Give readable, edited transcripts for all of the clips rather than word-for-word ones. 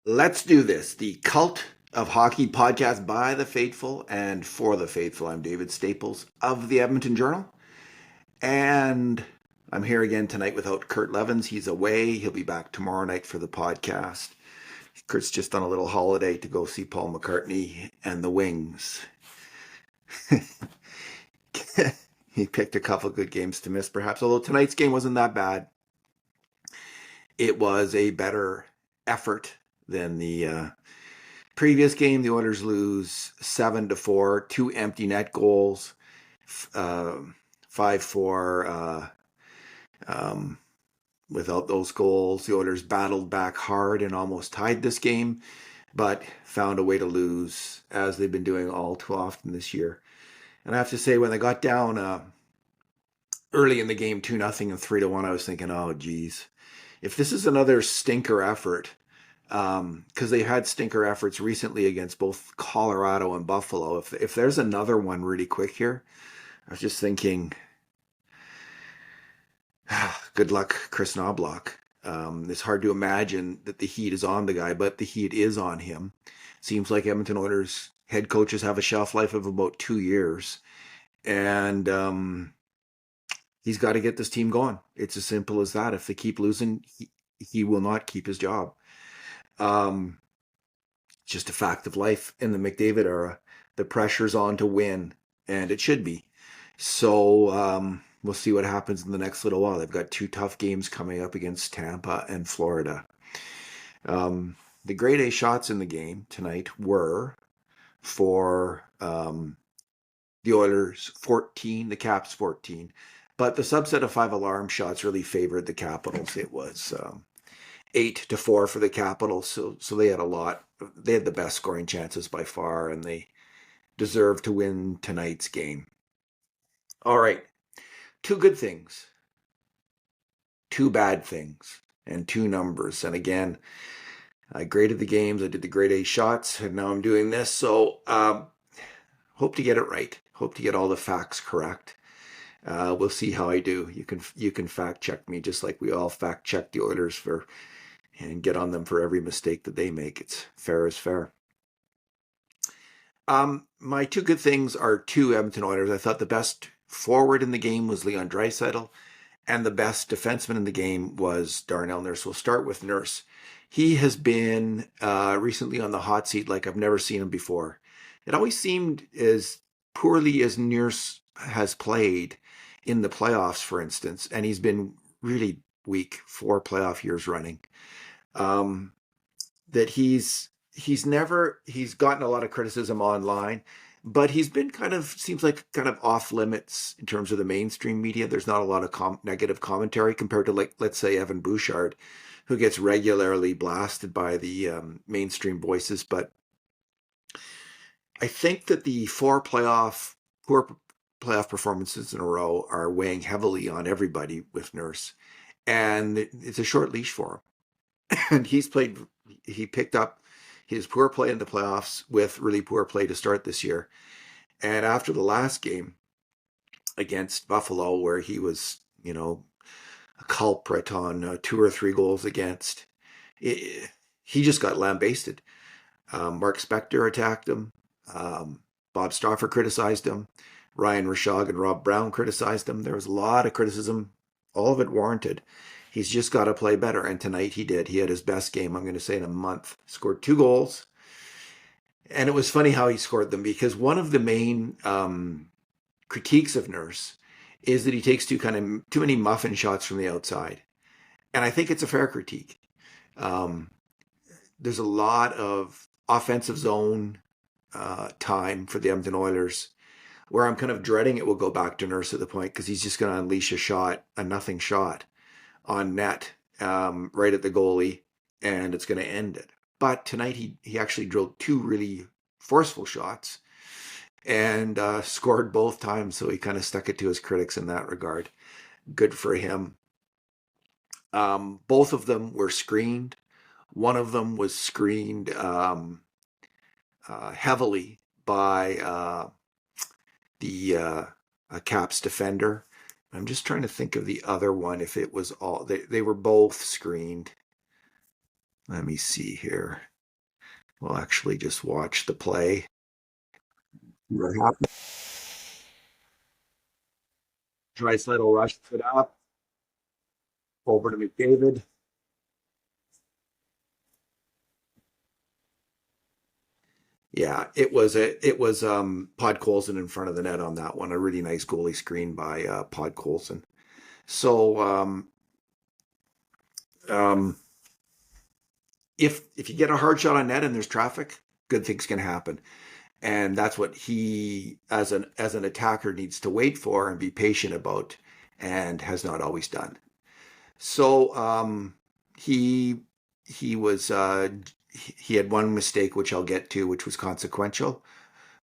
Let's do this. The Cult of Hockey podcast by the faithful and for the faithful. I'm David Staples of the Edmonton Journal. And I'm here again tonight without Kurt Levens. He's away. He'll be back tomorrow night for the podcast. Kurt's just on a little holiday to go see Paul McCartney and the Wings. He picked a couple good games to miss, perhaps, although tonight's game wasn't that bad. It was a better effort than the previous game. The Oilers lose 7-4, two empty net goals, 5-4 without those goals. The Oilers battled back hard and almost tied this game, but found a way to lose, as they've been doing all too often this year. And I have to say, when they got down early in the game, 2-0 and 3-1, I was thinking, oh, geez, if this is another stinker effort, because they had stinker efforts recently against both Colorado and Buffalo. If there's another one really quick here, I was just thinking, good luck, Chris Knobloch. It's hard to imagine that the heat is on the guy, but the heat is on him. Seems like Edmonton Oilers head coaches have a shelf life of about 2 years, and he's got to get this team going. It's as simple as that. If they keep losing, he will not keep his job. Um, just a fact of life in the McDavid era. The pressure's on to win, and it should be. So we'll see what happens in the next little while. They've got two tough games coming up against Tampa and Florida. The grade A shots in the game tonight were for the Oilers 14, the Caps 14. But the subset of 5 alarm shots really favored the Capitals. It was 8-4 for the Capitals, so they had a lot. They had the best scoring chances by far, and they deserved to win tonight's game. All right, 2 good things, 2 bad things, and 2 numbers. And again, I graded the games. I did the grade A shots, and now I'm doing this. So hope to get it right. Hope to get all the facts correct. We'll see how I do. You can fact check me, just like we all fact check the Oilers and get on them for every mistake that they make. It's fair as fair. My 2 good things are 2 Edmonton Oilers. I thought the best forward in the game was Leon Draisaitl, and the best defenseman in the game was Darnell Nurse. We'll start with Nurse. He has been recently on the hot seat like I've never seen him before. It always seemed, as poorly as Nurse has played in the playoffs, for instance, and he's been really weak 4 playoff years running, that he's gotten a lot of criticism online, but he's been seems like kind of off limits in terms of the mainstream media. There's not a lot of negative commentary compared to, like, let's say, Evan Bouchard, who gets regularly blasted by the mainstream voices. But I think that the 4 poor playoff performances in a row are weighing heavily on everybody with Nurse, and it's a short leash for him. And he picked up his poor play in the playoffs with really poor play to start this year. And after the last game against Buffalo, where he was, a culprit on 2 or 3 goals against, he just got lambasted. Mark Spector attacked him. Bob Stauffer criticized him. Ryan Rishaug and Rob Brown criticized him. There was a lot of criticism, all of it warranted. He's just got to play better, and tonight he did. He had his best game, I'm going to say, in a month. Scored 2 goals, and it was funny how he scored them, because one of the main critiques of Nurse is that he takes too many muffin shots from the outside, and I think it's a fair critique. There's a lot of offensive zone time for the Edmonton Oilers, where I'm kind of dreading it will go back to Nurse at the point, because he's just going to unleash a nothing shot on net, right at the goalie, and it's going to end it. But tonight he actually drilled 2 really forceful shots and scored both times, so he kind of stuck it to his critics in that regard. Good for him. Both of them were screened. One of them was screened heavily by the Caps defender. I'm just trying to think of the other one, if it was all, they were both screened. Let me see here. We'll actually just watch the play. What happened? Draisaitl rushes it up over to McDavid. Yeah, it was Podkolzin in front of the net on that one. A really nice goalie screen by Podkolzin. So um, if you get a hard shot on net and there's traffic, good things can happen. And that's what he, as an attacker, needs to wait for and be patient about, and has not always done. So he he was he had one mistake which I'll get to, which was consequential,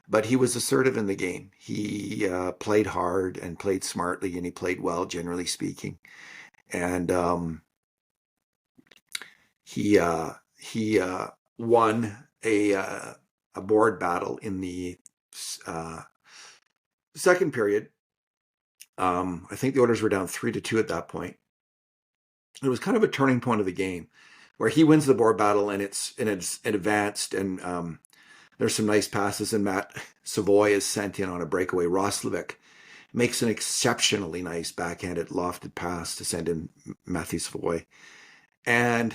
but he was assertive in the game. He played hard and played smartly, and he played well, generally speaking. And he won a board battle in the uh, second period. I think the Oilers were down 3-2 at that point. It was kind of a turning point of the game where he wins the board battle, and it's advanced, and there's some nice passes, and Matt Savoy is sent in on a breakaway. Roslovic makes an exceptionally nice backhanded lofted pass to send in Matthew Savoy. And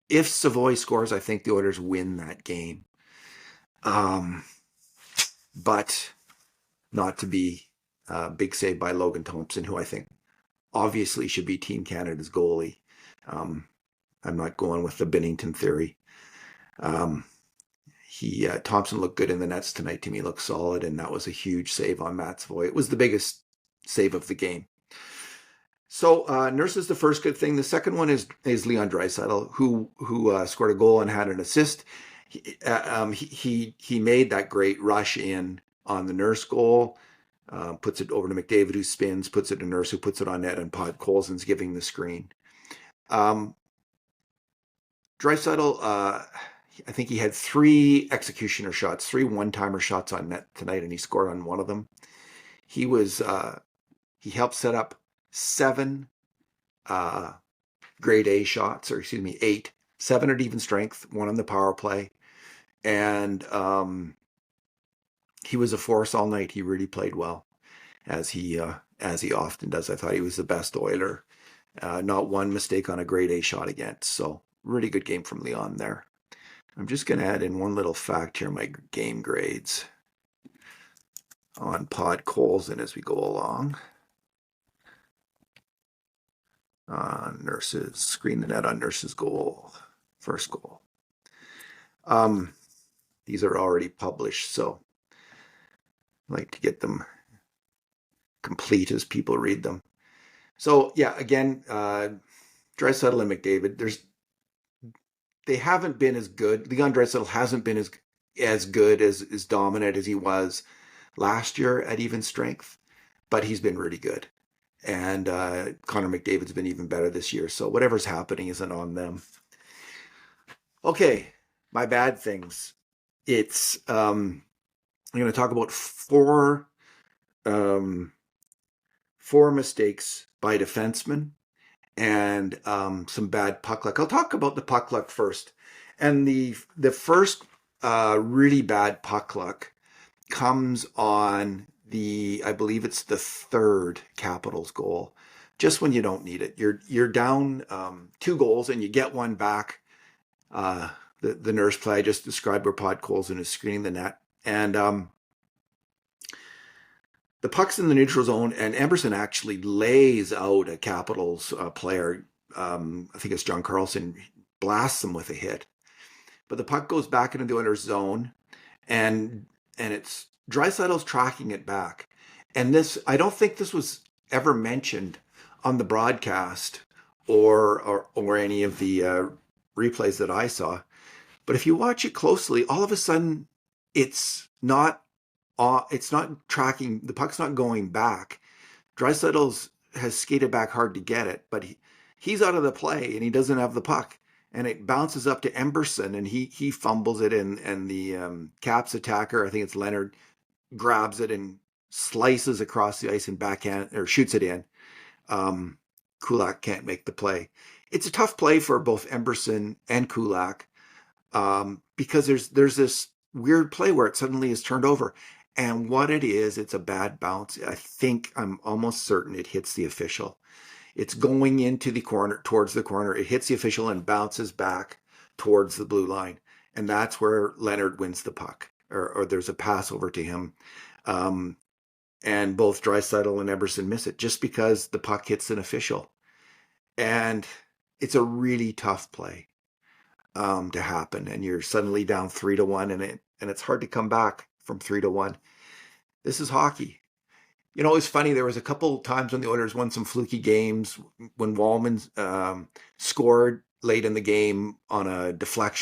if Savoy scores, I think the Oilers win that game. But not to be big save by Logan Thompson, who I think obviously should be Team Canada's goalie. I'm not going with the Binnington theory. Thompson looked good in the nets tonight. To me, looked solid, and that was a huge save on Matt Savoy. It was the biggest save of the game. So Nurse is the first good thing. The second one is Leon Draisaitl, who scored a goal and had an assist. He made that great rush in on the Nurse goal, puts it over to McDavid, who spins, puts it to Nurse, who puts it on net, and Podkolzin's giving the screen. Draisaitl, I think he had 3 executioner shots, 3 one-timer shots on net tonight, and he scored on one of them. He helped set up 7 grade A shots, or excuse me, 8, 7 at even strength, 1 on the power play, and he was a force all night. He really played well, as he often does. I thought he was the best Oiler. Not one mistake on a grade A shot against. So really good game from Leon there. I'm just going to add in one little fact here, my game grades on Podkolzin as we go along. Nurse's screen the net on Nurse's goal, first goal. These are already published, so I like to get them complete as people read them. So yeah, again, Draisaitl and McDavid, they haven't been as good. Leon Draisaitl hasn't been as good, as dominant as he was last year at even strength, but he's been really good. And Connor McDavid's been even better this year. So whatever's happening isn't on them. Okay, my bad things. It's I'm going to talk about 4 mistakes by defensemen, and some bad puck luck. I'll talk about the puck luck first. And the first really bad puck luck comes on I believe it's the 3rd Capitals goal. Just when you don't need it, you're down 2 goals and you get one back. The Nurse play I just described, where Podkolzin is screening the net, and the puck's in the neutral zone, and Emberson actually lays out a Capitals player. I think it's John Carlson, blasts him with a hit. But the puck goes back into the Oilers zone, and it's Draisaitl's tracking it back. And I don't think this was ever mentioned on the broadcast or any of the replays that I saw. But if you watch it closely, all of a sudden it's not tracking, the puck's not going back. Draisaitl has skated back hard to get it, but he's out of the play and he doesn't have the puck. And it bounces up to Emberson, and he fumbles it, and the Caps attacker, I think it's Leonard, grabs it and slices across the ice and backhand, or shoots it in. Kulak can't make the play. It's a tough play for both Emberson and Kulak. because there's this weird play where it suddenly is turned over. And what it is, it's a bad bounce. I'm almost certain it hits the official. It's going into the corner, towards the corner. It hits the official and bounces back towards the blue line. And that's where Leonard wins the puck, or there's a pass over to him. And both Draisaitl and Eberson miss it just because the puck hits an official. And it's a really tough play to happen. And you're suddenly down 3-1, and it's hard to come back from 3-1. This is hockey. You know, it's funny. There was a couple times when the Oilers won some fluky games when Wallman scored late in the game on a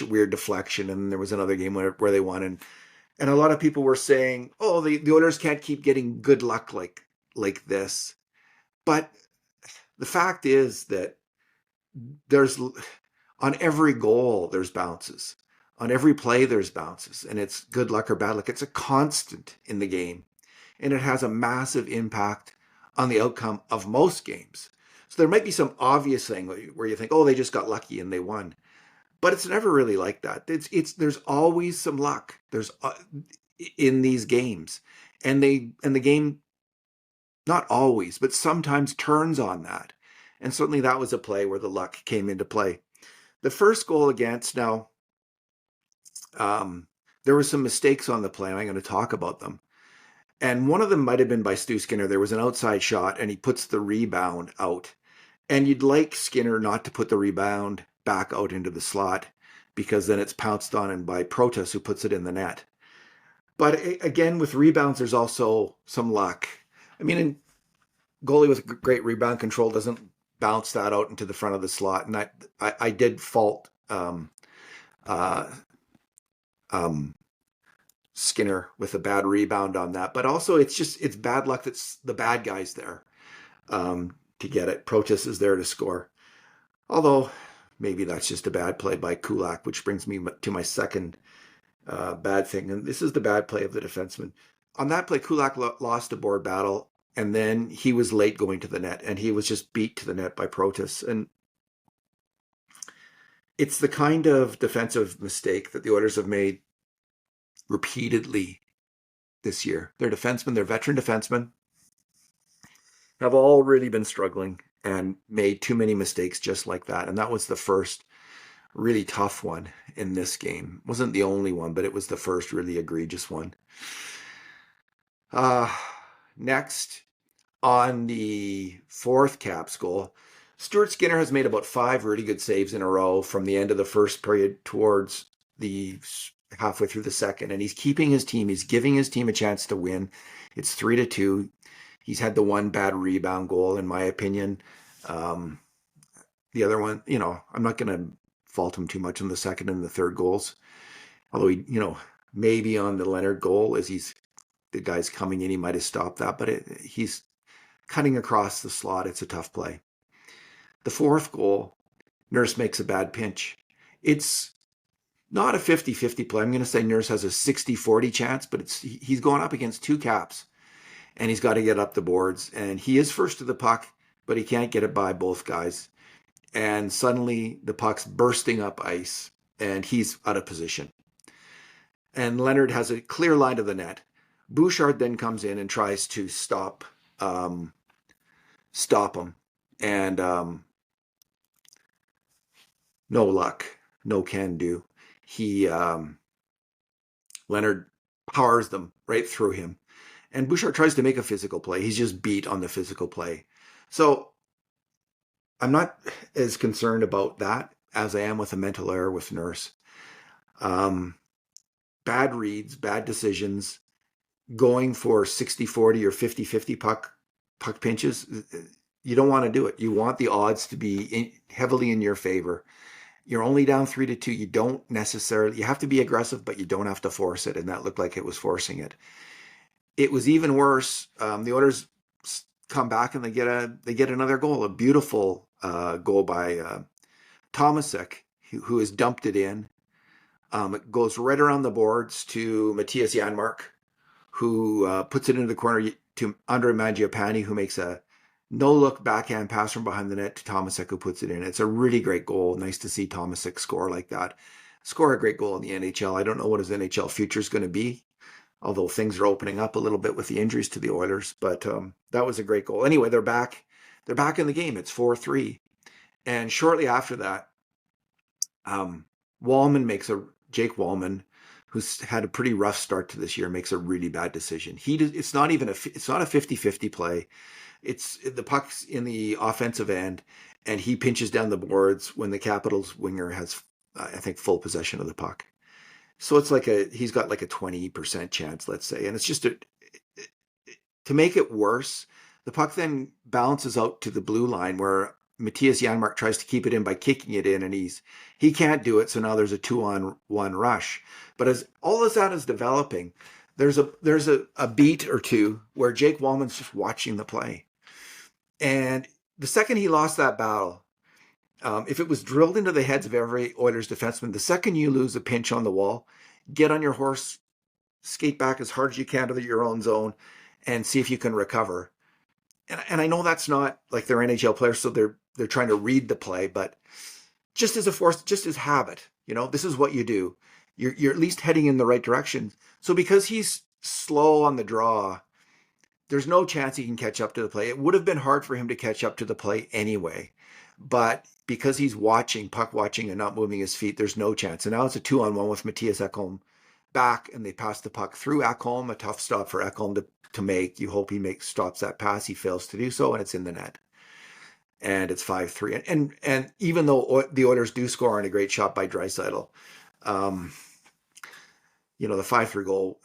weird deflection, and there was another game where they won. And a lot of people were saying, "Oh, the Oilers can't keep getting good luck like this." But the fact is that there's on every goal there's bounces, on every play there's bounces, and it's good luck or bad luck. It's a constant in the game. And it has a massive impact on the outcome of most games. So there might be some obvious thing where you think, oh, they just got lucky and they won. But it's never really like that. There's always some luck. There's in these games. And the game, not always, but sometimes turns on that. And certainly that was a play where the luck came into play. The first goal against, now, there were some mistakes on the play, and I'm going to talk about them. And one of them might have been by Stu Skinner. There was an outside shot, and he puts the rebound out. And you'd like Skinner not to put the rebound back out into the slot, because then it's pounced on and by Protas, who puts it in the net. But again, with rebounds, there's also some luck. I mean, a goalie with great rebound control doesn't bounce that out into the front of the slot. And I did fault Skinner with a bad rebound on that. But also, it's bad luck that's the bad guys there to get it. Protas is there to score. Although, maybe that's just a bad play by Kulak, which brings me to my second bad thing. And this is the bad play of the defenseman. On that play, Kulak lost a board battle, and then he was late going to the net, and he was just beat to the net by Protas. And it's the kind of defensive mistake that the Oilers have made repeatedly this year. Their defensemen, their veteran defensemen, have all really been struggling and made too many mistakes just like that. And that was the first really tough one in this game. It wasn't the only one, but it was the first really egregious one. Next, on the fourth Caps goal, Stuart Skinner has made about 5 really good saves in a row from the end of the first period towards the halfway through the second, and he's keeping his team. He's giving his team a chance to win. It's 3-2. He's had the one bad rebound goal, in my opinion. The other one, I'm not going to fault him too much on the second and the third goals. Although maybe on the Leonard goal, as the guy's coming in, he might have stopped that, but he's cutting across the slot. It's a tough play. The fourth goal, Nurse makes a bad pinch. It's not a 50-50 play. I'm going to say Nurse has a 60-40 chance, but he's going up against 2 Caps, and he's got to get up the boards. And he is first to the puck, but he can't get it by both guys. And suddenly the puck's bursting up ice, and he's out of position. And Leonard has a clear line to the net. Bouchard then comes in and tries to stop him. And no luck, no can do. Leonard powers them right through him. And Bouchard tries to make a physical play. He's just beat on the physical play. So I'm not as concerned about that as I am with a mental error with Nurse. Bad reads, bad decisions, going for 60-40 or 50-50 puck pinches. You don't want to do it. You want the odds to be heavily in your favor. You're only down 3-2. You have to be aggressive, but you don't have to force it. And that looked like it was forcing it. It was even worse. The Oilers come back and they get another goal, a beautiful goal by Tomasek, who has dumped it in. It goes right around the boards to Matthias Janmark, who puts it into the corner to Andre Mangiapane, who makes a no-look backhand pass from behind the net to Tomasek, who puts it in. It's a really great goal. Nice to see Tomasek score like that. score a great goal in the NHL. I don't know what his NHL future is going to be, although things are opening up a little bit with the injuries to the Oilers. But that was a great goal. Anyway, they're back. They're back in the game. It's 4-3. And shortly after that, um, Wallman makes a Jake Wallman, who's had a pretty rough start to this year, makes a really bad decision. It's not even it's not a 50-50 play. It's the puck's in the offensive end, and he pinches down the boards when the Capitals winger has, I think, full possession of the puck. So it's like he's got like a 20% chance, let's say, and it's just to make it worse. The puck then bounces out to the blue line where Matthias Janmark tries to keep it in by kicking it in, and he can't do it. So now there's a 2-on-1 rush. But as all of that is developing, there's a beat or two where Jake Wallman's just watching the play, and the second he lost that battle, if it was drilled into the heads of every Oilers defenseman, the second you lose a pinch on the wall, get on your horse, skate back as hard as you can to your own zone, and see if you can recover. And I know that's not like they're NHL players, so they're trying to read the play, but just as a force, just as habit, this is what you do. You're at least heading in the right direction. So because he's slow on the draw, there's no chance he can catch up to the play. It would have been hard for him to catch up to the play anyway, but because he's puck watching and not moving his feet, there's no chance. And now it's a 2-on-1 with Matthias Ekholm back, and they pass the puck through Ekholm, a tough stop for Ekholm to make. You hope he stops that pass. He fails to do so, and it's in the net. And it's 5-3. And even though the Oilers do score on a great shot by Draisaitl, the 5-3 goal,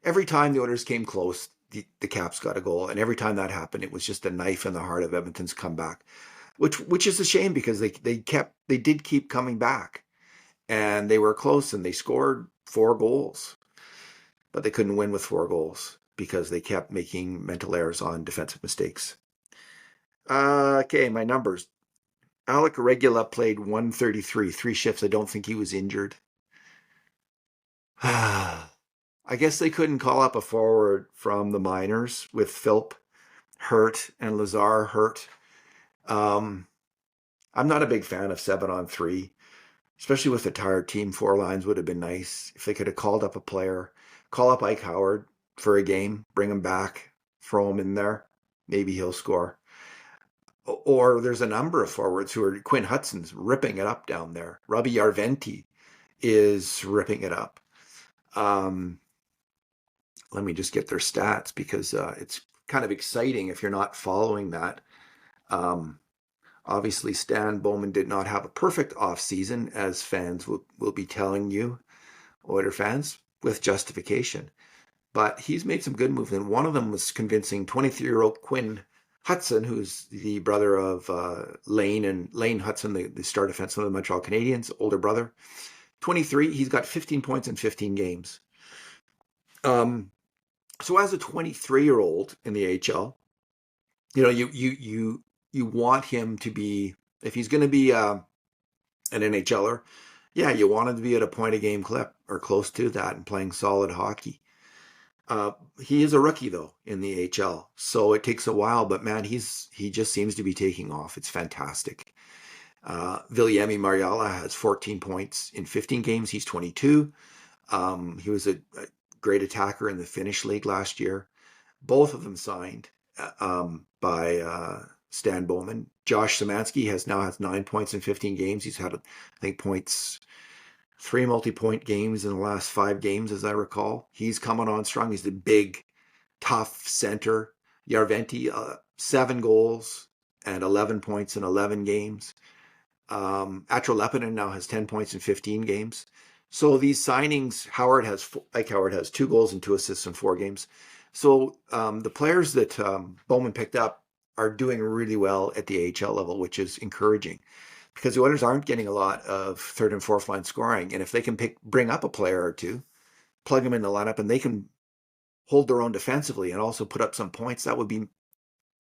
every time the Oilers came close, the Caps got a goal. And every time that happened, it was just a knife in the heart of Edmonton's comeback, which is a shame because they did keep coming back. And they were close, and they scored 4 goals. But they couldn't win with 4 goals because they kept making mental errors on defensive mistakes. Okay, my numbers. Alec Regula played 133, 3 shifts. I don't think he was injured. I guess they couldn't call up a forward from the minors with Philp hurt and Lazar hurt. I'm not a big fan of 7-on-3, especially with a tired team. 4 lines would have been nice if they could have called up a player, call up Ike Howard for a game, bring him back, throw him in there. Maybe he'll score. Or there's a number of forwards who are. Quinn Hudson's ripping it up down there. Robbie Yarventi is ripping it up. Let me just get their stats because it's kind of exciting if you're not following that. Obviously, Stan Bowman did not have a perfect offseason, as fans will be telling you, Oiler fans, with justification. But he's made some good moves, and one of them was convincing 23-year-old Quinn Hudson, who's the brother of Lane Hudson, the star defenseman of the Montreal Canadiens, older brother. 23, he's got 15 points in 15 games. So as a 23-year-old in the AHL, you want him to be, if he's going to be an NHLer, yeah, you want him to be at a point a game clip or close to that and playing solid hockey. He is a rookie though in the AHL, so it takes a while. But man, he just seems to be taking off. It's fantastic. Viliami Mariala has 14 points in 15 games. He's 22. He was a great attacker in the Finnish league last year. Both of them signed by Stan Bowman. Josh Szymanski now has 9 points in 15 games. He's had, I think, 3 multi-point games in the last 5 games, as I recall. He's coming on strong. He's the big, tough center. Yarventi, 7 goals and 11 points in 11 games. Atro Lepinen now has 10 points in 15 games. So these signings, Ike Howard has 2 goals and 2 assists in 4 games. So the players that Bowman picked up are doing really well at the AHL level, which is encouraging because the Oilers aren't getting a lot of 3rd and 4th line scoring. And if they can bring up a player or two, plug them in the lineup, and they can hold their own defensively and also put up some points, that would be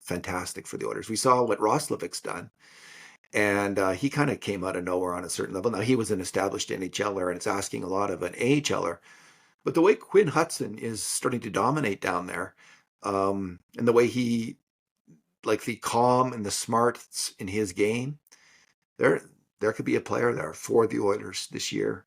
fantastic for the Oilers. We saw what Roslovic's done. And he kind of came out of nowhere on a certain level. Now, he was an established NHLer, and it's asking a lot of an AHLer. But the way Quinn Hudson is starting to dominate down there, and the way like the calm and the smarts in his game, there could be a player there for the Oilers this year.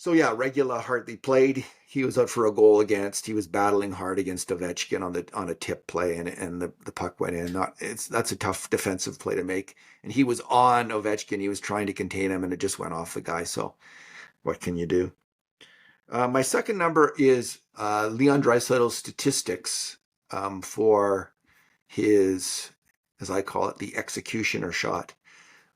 So yeah, Regula hardly played. He was out for a goal against. He was battling hard against Ovechkin on a tip play, and the puck went in. That's a tough defensive play to make. And he was on Ovechkin. He was trying to contain him, and it just went off the guy. So what can you do? My second number is Leon Draisaitl's statistics for his, as I call it, the executioner shot,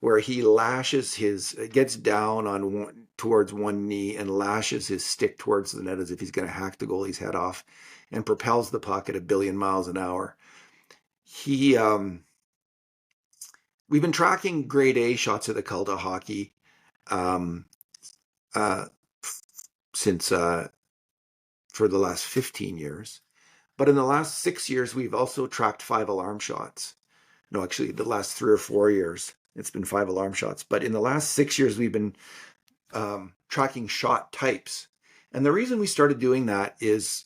where he gets down on towards one knee and lashes his stick towards the net as if he's going to hack the goalie's head off, and propels the puck at 1,000,000,000 miles an hour. He, we've been tracking grade A shots of the cult of hockey um, uh, since for the last 15 years. But in the last 6 years, we've also tracked 5 alarm shots. No, actually, the last 3 or 4 years, it's been 5 alarm shots. But in the last 6 years, we've been tracking shot types. And the reason we started doing that is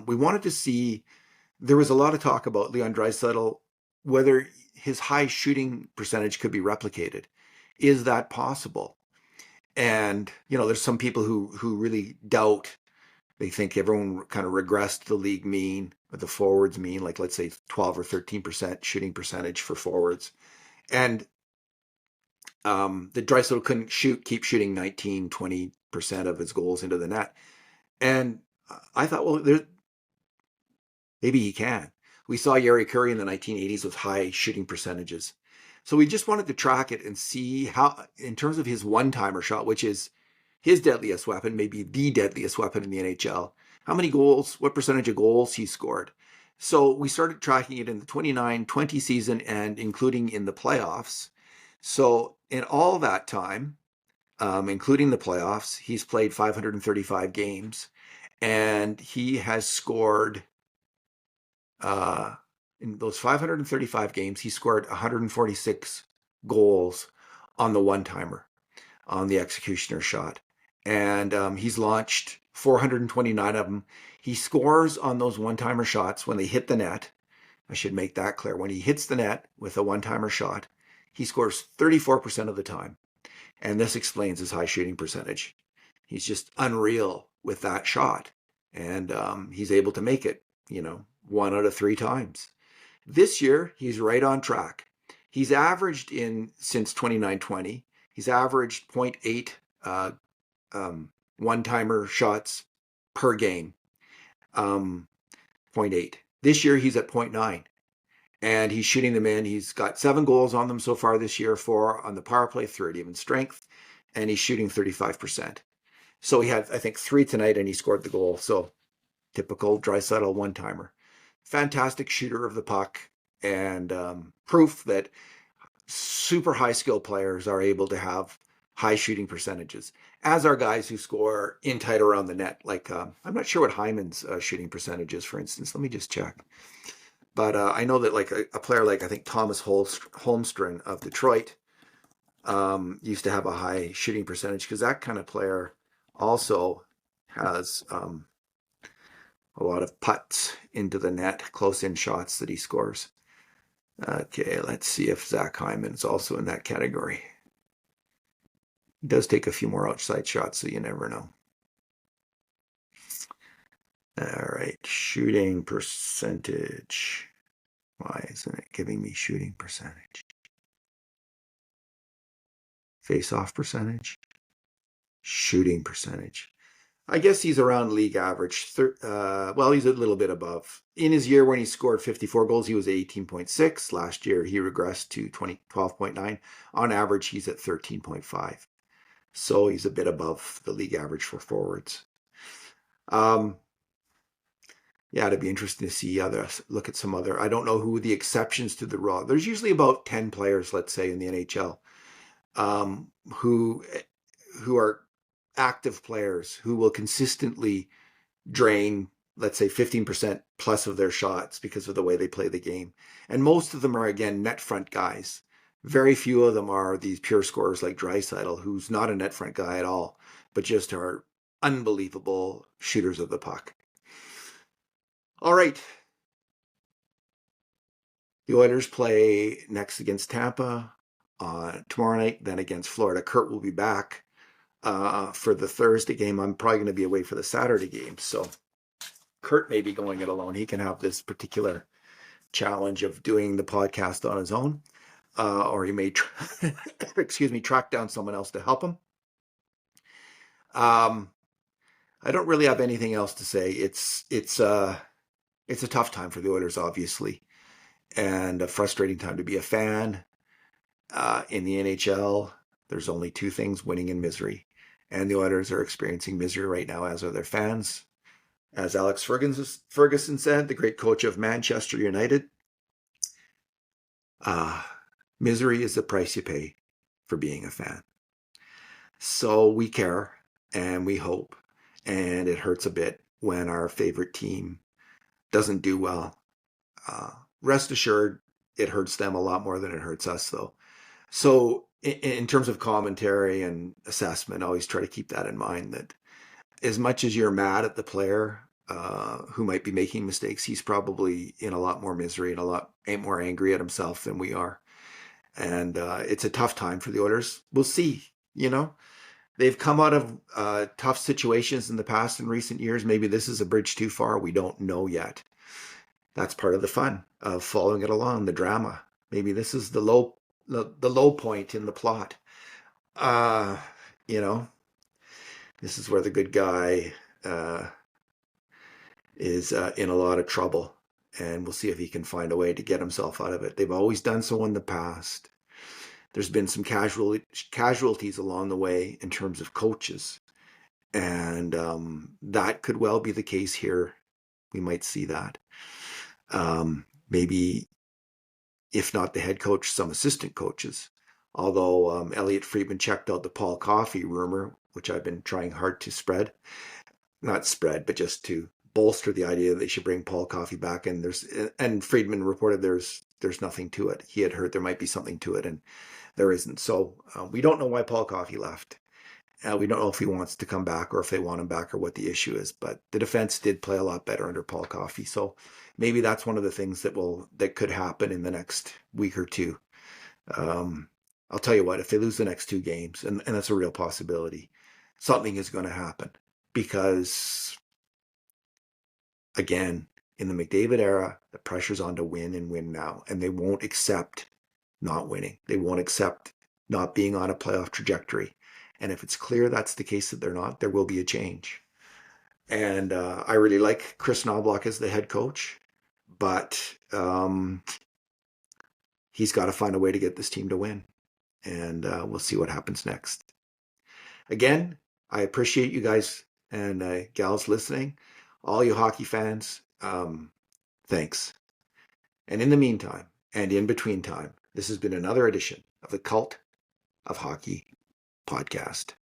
we wanted to see, there was a lot of talk about Leon Draisaitl, whether his high shooting percentage could be replicated. Is that possible? And, there's some people who really doubt. They think everyone kind of regressed the league mean, or the forwards mean, like let's say 12 or 13% shooting percentage for forwards. And the Draisaitl couldn't keep shooting 19, 20% of his goals into the net. And I thought, well, maybe he can. We saw Jari Kurri in the 1980s with high shooting percentages. So we just wanted to track it and see how, in terms of his one-timer shot, which is his deadliest weapon, maybe the deadliest weapon in the NHL, how many goals, what percentage of goals he scored. So we started tracking it in the 29-20 season and including in the playoffs. So in all that time, including the playoffs, he's played 535 games, and he has scored, in those 535 games, he scored 146 goals on the one-timer, on the executioner shot. And he's launched 429 of them. He scores on those one-timer shots when they hit the net. I should make that clear. When he hits the net with a one-timer shot, he scores 34% of the time. And this explains his high shooting percentage. He's just unreal with that shot. And he's able to make it, 1 out of 3 times. This year, he's right on track. He's averaged since 29-20, he's averaged 0.8 one-timer shots per game. 0.8. This year, he's at 0.9. And he's shooting them in. He's got 7 goals on them so far this year, 4 on the power play, 3 at even strength, and he's shooting 35%. So he had, I think, 3 tonight, and he scored the goal. So typical Draisaitl one-timer. Fantastic shooter of the puck, and proof that super high-skill players are able to have high shooting percentages, as are guys who score in tight around the net. Like, I'm not sure what Hyman's shooting percentage is, for instance. Let me just check. But I know that like a player like, I think, Thomas Holmstrom of Detroit used to have a high shooting percentage, because that kind of player also has a lot of putts into the net, close-in shots that he scores. Okay, let's see if Zach Hyman is also in that category. He does take a few more outside shots, so you never know. All right, shooting percentage. Why isn't it giving me shooting percentage? Face-off percentage. Shooting percentage. I guess he's around league average. Well, he's a little bit above. In his year when he scored 54 goals, he was 18.6. Last year, he regressed to 12.9. On average, he's at 13.5. So he's a bit above the league average for forwards. Yeah, it'd be interesting to see look at some other. I don't know who the exceptions to the rule. There's usually about 10 players, let's say, in the NHL, who are active players who will consistently drain, let's say, 15% plus of their shots because of the way they play the game. And most of them are, again, net front guys. Very few of them are these pure scorers like Draisaitl, who's not a net front guy at all, but just are unbelievable shooters of the puck. All right. The Oilers play next against Tampa tomorrow night, then against Florida. Kurt will be back for the Thursday game. I'm probably going to be away for the Saturday game. So Kurt may be going it alone. He can have this particular challenge of doing the podcast on his own, or he may, excuse me, track down someone else to help him. I don't really have anything else to say. It's a tough time for the Oilers, obviously, and a frustrating time to be a fan. In the NHL, there's only two things: winning and misery. And the Oilers are experiencing misery right now, as are their fans. As Alex Ferguson said, the great coach of Manchester United, misery is the price you pay for being a fan. So we care and we hope, and it hurts a bit when our favorite team doesn't do well. Rest assured, it hurts them a lot more than it hurts us, though. So in terms of commentary and assessment, always try to keep that in mind, that as much as you're mad at the player who might be making mistakes, he's probably in a lot more misery and a lot more angry at himself than we are. And it's a tough time for the Oilers. We'll see. They've come out of tough situations in the past in recent years. Maybe this is a bridge too far. We don't know yet. That's part of the fun of following it along, the drama. Maybe this is the low point in the plot. This is where the good guy is in a lot of trouble, and we'll see if he can find a way to get himself out of it. They've always done so in the past. There's been some casualties along the way in terms of coaches, and that could well be the case here. We might see that. Maybe, if not the head coach, some assistant coaches. Although Elliot Friedman checked out the Paul Coffey rumor, which I've been trying hard to spread. Not spread, but just to bolster the idea that they should bring Paul Coffey back. And Friedman reported there's nothing to it. He had heard there might be something to it, and there isn't. So we don't know why Paul Coffey left. We don't know if he wants to come back or if they want him back or what the issue is. But the defense did play a lot better under Paul Coffey. So maybe that's one of the things that could happen in the next week or two. I'll tell you what, if they lose the next two games, and that's a real possibility, something is going to happen. Because, again, in the McDavid era, the pressure's on to win and win now. And they won't accept not winning. They won't accept not being on a playoff trajectory. And if it's clear that's the case that they're not, there will be a change. And I really like Chris Knobloch as the head coach, but he's got to find a way to get this team to win. And we'll see what happens next. Again, I appreciate you guys and gals listening. All you hockey fans, thanks. And in the meantime, and in between time, this has been another edition of the Cult of Hockey podcast.